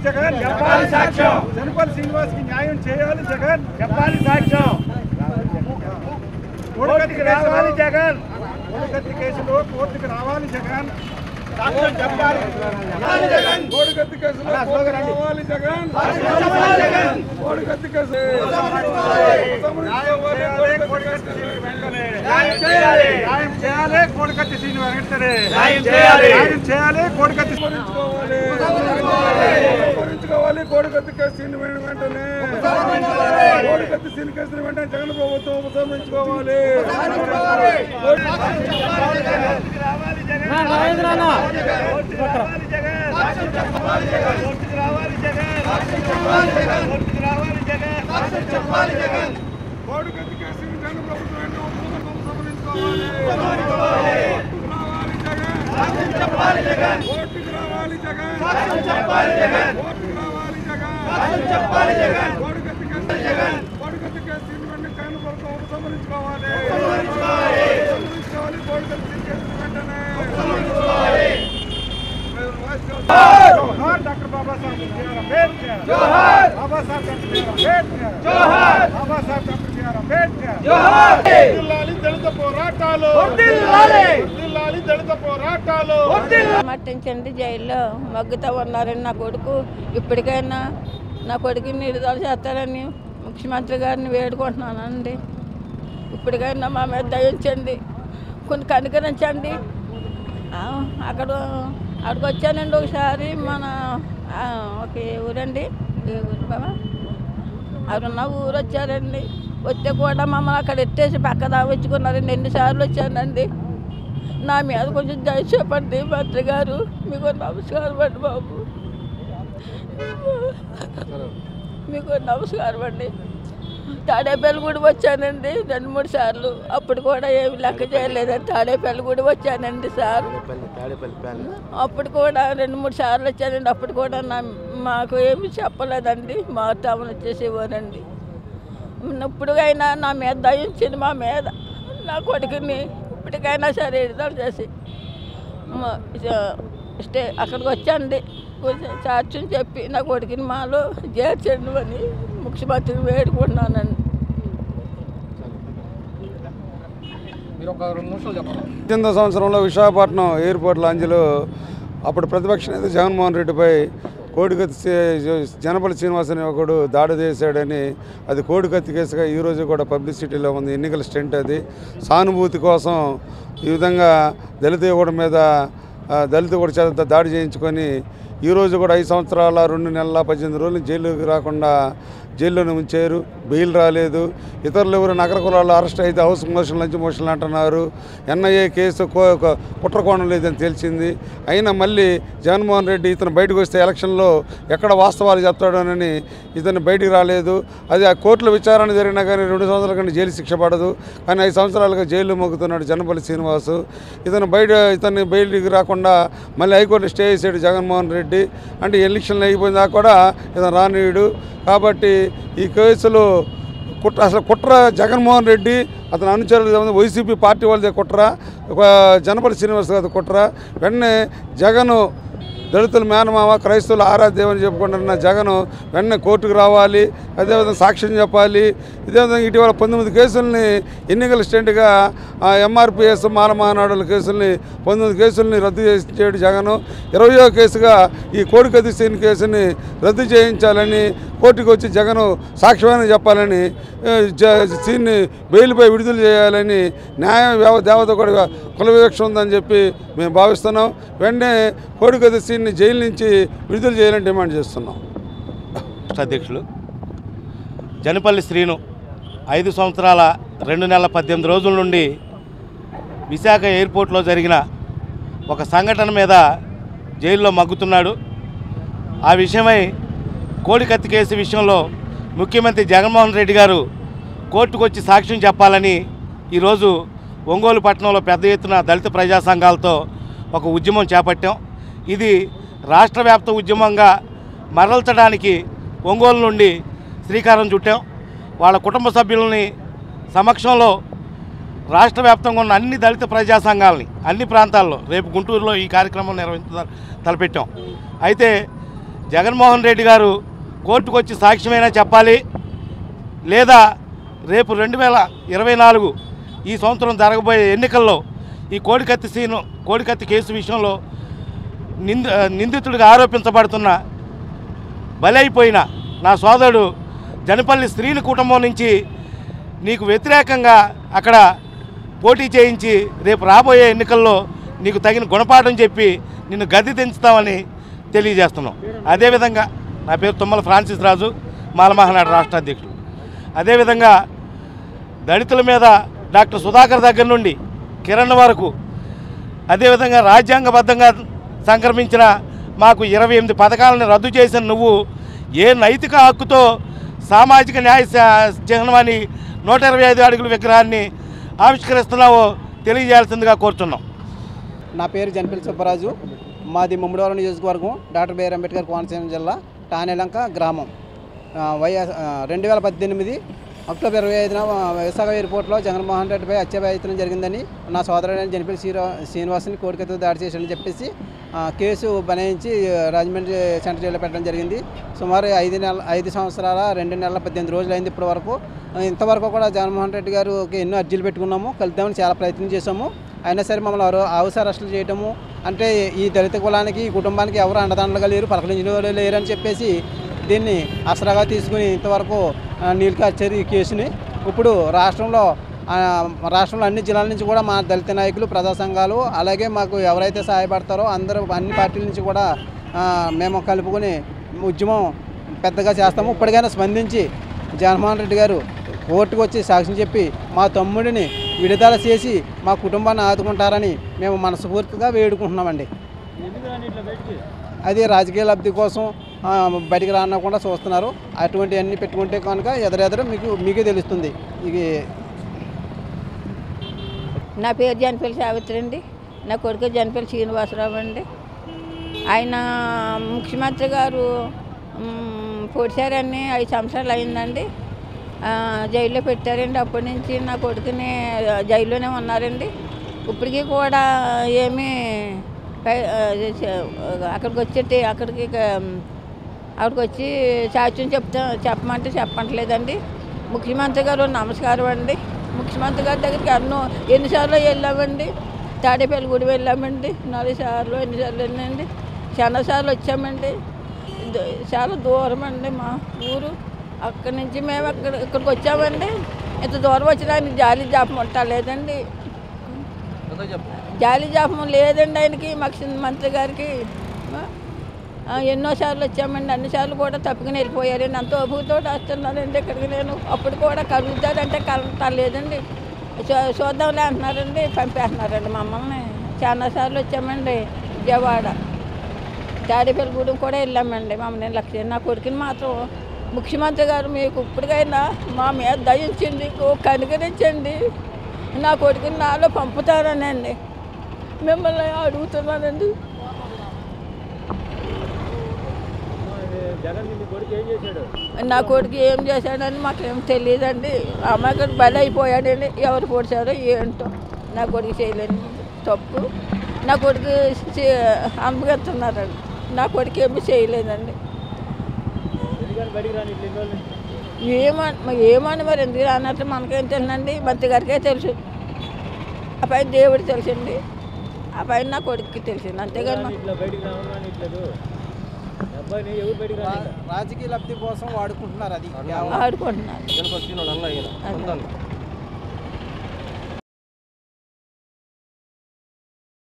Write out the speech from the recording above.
జగన్ చెప్పాలి సాక్ష్యం జనపల్లి శ్రీనివాస్కి న్యాయం చేయాలి జగన్ చెప్పాలి సాక్ష్యం కోడికత్తి రావాలి జగన్ కోడికత్తి కేసులో కోర్టుకు రావాలి జగన్ సాక్ష్యం చెప్పాలి జగన్ కోడికత్తి కేసులో రావాలి జగన్ కోడికత్తి కేసు న్యాయం చేయాలి కోడికత్తి శ్రీని వెంకటరే న్యాయం చేయాలి కోడికత్తి ఉపసంహరించుకోవాలి కోడికత్తి కేసుని వెంటనే కోడికత్తి శ్రీని కేసుని వెంటనే జగన్ ప్రభుత్వం ఉపసంహరించుకోవాలి కోడికత్తి కేసుని జగన్ ప్రభుత్వం చెప్పాలి జగన్ కోర్టుకు రావాలి జగన్ చెప్పాలి జగన్ కోర్టుకు రావాలి జగన్ చెప్పాలి జగన్ కోడికత్తి కేసు జగన్ కోడికత్తి కేసు వెంటనే జగన్ ప్రభుత్వం ఉపసంహరించుకోవాలి కోడికత్తి కేసు వెంటనే जोहार डॉक्टर बाबा साहब अंबेडकर जोहार बाबा साहब अंबेडकर जोहार बाबा साहब अंबेडकर जोहार వర్ధిల్లాలి దళిత పోరాటాలు వర్ధిల్లాలి దళిత పోరాటాలు మట్టించండి జైల్లో మగ్గుతా ఉన్నారని నా కొడుకు ఇప్పటికైనా నా కొడుకుని విడుదల చేస్తారని ముఖ్యమంత్రి గారిని వేడుకుంటున్నానండి ఇప్పటికైనా మా మీద దయించండి కొన్ని కనికరించండి అక్కడికి వచ్చానండి ఒకసారి మన ఒక ఊరండి ఊరు బాబా అక్కడున్న ఊరు వచ్చారండి వస్తే కూడా మమ్మల్ని అక్కడ ఎత్తేసి పక్క వచ్చుకున్నారండి ఎన్నిసార్లు వచ్చానండి నా మీద కొంచెం దయ చెప్పండి మంత్రి గారు మీకు నమస్కారం అండి బాబు మీకు నమస్కారం అండి తాడేపల్లి కూడా వచ్చానండి 2-3 సార్లు అప్పుడు కూడా ఏమి లెక్క చేయలేదండి తాడేపల్లి కూడా వచ్చానండి సార్ అప్పుడు కూడా 2-3 సార్లు వచ్చానండి అప్పుడు కూడా మాకు ఏమి చెప్పలేదండి మారుతామని వచ్చేసేవారండి ఇప్పుడుకైనా నా మీద దయించింది మా మీద నా కొడుకుని ఇప్పటికైనా సరే విడుదల చేసి అక్కడికి వచ్చండి కొంచెం సాక్ష్యం చెప్పి నా కొడుకుని మాలో చేర్చండి అని ముఖ్యమంత్రిని వేడుకుంటున్నానండి 18వ సంవత్సరంలో విశాఖపట్నం ఎయిర్పోర్ట్ లాంజ్లో అప్పుడు ప్రతిపక్ష నేత జగన్మోహన్ రెడ్డిపై కోడికత్తి జనపల్లి శ్రీనివాస్ అనే ఒకడు దాడి చేశాడని అది కోడికత్తి కేసుగా ఈరోజు కూడా పబ్లిసిటీలో ఉంది ఎన్నికల స్టెంట్ అది సానుభూతి కోసం ఈ విధంగా దళిత యువకుడి మీద దళిత యువకుడి చేత దాడి చేయించుకొని ఈరోజు కూడా 5 సంవత్సరాల 2 నెలల 18 రోజులు జైలుకి రాకుండా జైల్లోనే ఉంచారు బెయిల్ రాలేదు ఇతరులు ఎవరు నగర కులాల్లో అరెస్ట్ అయితే హౌస్ మోషన్ లంచ్ మోషన్లు అంటున్నారు ఎన్ఐఏ కేసు కుట్రకోణం లేదని తెలిసింది అయినా మళ్ళీ జగన్మోహన్ రెడ్డి ఇతను బయటకు వస్తే ఎలక్షన్లో ఎక్కడ వాస్తవాలు చెప్తాడోనని ఇతను బయటికి రాలేదు అది ఆ కోర్టులో విచారణ జరిగినా కానీ 2 సంవత్సరాల కంటే జైలు శిక్ష పడదు కానీ 5 సంవత్సరాలుగా జైల్లో మొక్కుతున్నాడు జనపల్లి శ్రీనివాసు ఇతన్ని బయటికి రాకుండా మళ్ళీ హైకోర్టు స్టే చేసాడు జగన్మోహన్ రెడ్డి అంటే ఎలక్షన్లు అయిపోయిందా కూడా ఇతను రానీయుడు కాబట్టి ఈ కేసులో అసలు కుట్ర జగన్మోహన్ రెడ్డి అతను అనుచరులు వైసీపీ పార్టీ వాళ్ళదే కుట్ర జనపల్లి శ్రీనివాస్ గారి కుట్ర వెంటనే జగను దళితుల మేనమామ క్రైస్తవుల ఆరాధ్యమని చెప్పుకుంటున్న జగన్ వెంటనే కోర్టుకు రావాలి అదేవిధంగా సాక్ష్యం చెప్పాలి ఇదేవిధంగా ఇటీవల 19 కేసుల్ని ఎన్నికల స్టెంట్గా ఎంఆర్పిఎస్ మానమానాడుల కేసుల్ని 19 కేసుల్ని రద్దు చేసాడు జగన్ 20వ కేసుగా ఈ కోడికత్తి శ్రీని కేసుని రద్దు చేయించాలని కోర్టుకు వచ్చి జగన్ సాక్ష్యమైన చెప్పాలని శ్రీని బెయిల్పై విడుదల చేయాలని న్యాయ దేవత కూడా కుల వివక్ష ఉందని చెప్పి మేము భావిస్తున్నాం వెంటనే కోడికత్తి శ్రీని జైలు నుంచి విడుదల చేయాలని డిమాండ్ చేస్తున్నాం. అధ్యక్షులు జనపల్లి శ్రీను 5 సంవత్సరాల 2 నెలల 18 రోజుల నుండి విశాఖ ఎయిర్పోర్ట్లో జరిగిన ఒక సంఘటన మీద జైల్లో మగ్గుతున్నాడు. ఆ విషయమై కోడికత్తి కేసు విషయంలో ముఖ్యమంత్రి జగన్మోహన్ రెడ్డి గారు కోర్టుకు వచ్చి సాక్ష్యం చెప్పాలని ఈరోజు ఒంగోలు పట్టణంలో పెద్ద ఎత్తున దళిత ప్రజా సంఘాలతో ఒక ఉద్యమం చేపట్టాం. ఇది రాష్ట్ర వ్యాప్త ఉద్యమంగా మరల్చడానికి ఒంగోలు నుండి శ్రీకారం చుట్టాం. వాళ్ళ కుటుంబ సభ్యులని సమక్షంలో రాష్ట్ర వ్యాప్తంగా ఉన్న అన్ని దళిత ప్రజా సంఘాలని అన్ని ప్రాంతాల్లో రేపు గుంటూరులో ఈ కార్యక్రమం తలపెట్టాం. అయితే జగన్మోహన్ రెడ్డి గారు కోర్టుకు వచ్చి సాక్ష్యమైనా చెప్పాలి, లేదా రేపు 2024 ఈ సంవత్సరం జరగబోయే ఎన్నికల్లో ఈ కోడికత్తి కేసు విషయంలో నిందితుడిగా ఆరోపించబడుతున్న బలైపోయిన నా సోదరుడు జనపల్లి శ్రీను కుటుంబం నుంచి నీకు వ్యతిరేకంగా అక్కడ పోటీ చేయించి రేపు రాబోయే ఎన్నికల్లో నీకు తగిన గుణపాఠం చెప్పి నిన్ను గద్దె దించుతామని తెలియజేస్తున్నాం. అదేవిధంగా నా పేరు తుమ్మల ఫ్రాన్సిస్ రాజు, మాలమహానాడు రాష్ట్ర అధ్యక్షుడు. అదేవిధంగా దళితుల మీద డాక్టర్ సుధాకర్ దగ్గర నుండి కిరణ్ వరకు, అదేవిధంగా రాజ్యాంగబద్ధంగా సంక్రమించిన మాకు 28 పథకాలను రద్దు చేసిన నువ్వు ఏ నైతిక హక్కుతో సామాజిక న్యాయ చిహ్నమని 125 అడుగుల విగ్రహాన్ని ఆవిష్కరిస్తున్నావో తెలియజేయాల్సిందిగా కోరుతున్నాం. నా పేరు జనపల్లి సుబ్బరాజు, మాది ముమ్మడివరం నియోజకవర్గం, డాక్టర్ బిఆర్ అంబేద్కర్ కోనసీమ జిల్లా, టానేలంక గ్రామం. 2018 అక్టోబర్ 25న విశాఖ ఎయిర్పోర్ట్లో జగన్మోహన్ రెడ్డిపై హత్యాయత్నం జరిగిందని నా సోదరుడైన జనపల్లి శ్రీనివాసుని కోడికత్తితో దాడి చేశాడని చెప్పేసి కేసు బనాయించి రాజమండ్రి సెంట్రల్ జైల్లో పెట్టడం జరిగింది. సుమారు 5 సంవత్సరాల 2 నెలల 18 రోజులు అయింది ఇప్పటి వరకు. ఇంతవరకు కూడా జగన్మోహన్ రెడ్డి గారికి ఎన్నో అర్జీలు పెట్టుకున్నాము, కలుద్దామని చాలా ప్రయత్నం చేశాము. అయినా సరే మమ్మల్ని హౌస్ అరెస్టులు చేయటము, అంటే ఈ దళిత కులానికి ఈ కుటుంబానికి ఎవరు అండదండలుగా లేరు, పలకరించిన లేరు అని చెప్పేసి దీన్ని ఆసరాగా తీసుకుని ఇంతవరకు నీలుకార్చారు ఈ కేసుని. ఇప్పుడు రాష్ట్రంలో అన్ని జిల్లాల నుంచి కూడా మా దళిత నాయకులు, ప్రజా సంఘాలు, అలాగే మాకు ఎవరైతే సహాయపడతారో అందరూ అన్ని పార్టీల నుంచి కూడా మేము కలుపుకొని ఉద్యమం పెద్దగా చేస్తాము. ఇప్పటికైనా స్పందించి జగన్మోహన్ రెడ్డి గారు కోర్టుకు వచ్చి సాక్ష్యం చెప్పి మా తమ్ముడిని విడుదల చేసి మా కుటుంబాన్ని ఆదుకుంటారని మేము మనస్ఫూర్తిగా వేడుకుంటున్నామండి. అది రాజకీయ లబ్ధి కోసం బయటికి రానకుండా చూస్తున్నారు. అటువంటివన్నీ పెట్టుకుంటే కనుక ఎదురెదురు మీకే తెలుస్తుంది. ఇది నా పేరు జనపల్లి సావిత్రి అండి. నా కొడుకు జనపల్లి శ్రీనివాసరావు అండి. ఆయన ముఖ్యమంత్రి గారు పొడిచారని 5 సంవత్సరాలు అయిందండి. జైల్లో పెట్టారండి. అప్పటి నుంచి నా కొడుకుని జైల్లోనే ఉన్నారండి. ఇప్పటికీ కూడా ఏమీ అక్కడికి వచ్చి సాక్ష్యం చెప్పమంటే చెప్పట్లేదండి. ముఖ్యమంత్రి గారు నమస్కారం అండి. ముఖ్యమంత్రి గారి దగ్గరికి ఎన్నిసార్లు వెళ్ళామండి. తాడేపల్లిగూడి వెళ్ళామండి, 4 సార్లు ఎన్నిసార్లు వెళ్ళండి. చాలాసార్లు వచ్చామండి. చాలా దూరం అండి మా ఊరు. అక్కడి నుంచి మేము ఇక్కడికి వచ్చామండి. ఇంత దూరం వచ్చినా జాలి జాపం ఉంటా లేదండి, జాలి జాపం లేదండి ఆయనకి, మాకు మంత్రి గారికి. ఎన్నోసార్లు వచ్చామండి, అన్నిసార్లు కూడా తప్పుకుని వెళ్ళిపోయారండి. అంత ఓపికతో వస్తున్నానండి ఇక్కడికి నేను. అప్పుడు కూడా కలుగుతాడంటే కలుగుతా లేదండి, చూద్దాంలే అంటున్నారండి, పంపేస్తున్నారండి మమ్మల్ని. చాలాసార్లు వచ్చామండి. విజయవాడ తాడేపల్లిగూడెం కూడా వెళ్ళామండి. మమ్మల్ని లక్ష్యం నా కొడుకుని మాత్రం ముఖ్యమంత్రి గారు మీకు ఇప్పటికైనా మా మీద దయించండి, కనుగరించండి. నా కొడుకుని నాలో పంపుతారనండి మిమ్మల్ని అడుగుతున్నానండి. నా కొడుకు ఏం చేశాడని మాకేం తెలియదండి. అమ్మాయి బలి అయిపోయాడండి. ఎవరు పొడిచారో ఏంటో నా కొడుకు చేయలేని తప్పు. నా కొడుకు అమ్మగెత్తున్నారండి. నా కొడుకు ఏమీ చేయలేదండి. ఏమని మరి ఎందుకు రానట్టు మనకేం తెలుసండి, మంత్రి గారికే తెలుసు. ఆ పైన దేవుడు తెలుసండి, ఆ పైన నా కొడుకుకి తెలిసింది. అంతేగాని రాజకీయ లబ్ధి కోసం వాడుకుంటున్నారు. అది ఆడుకుంటున్నారు.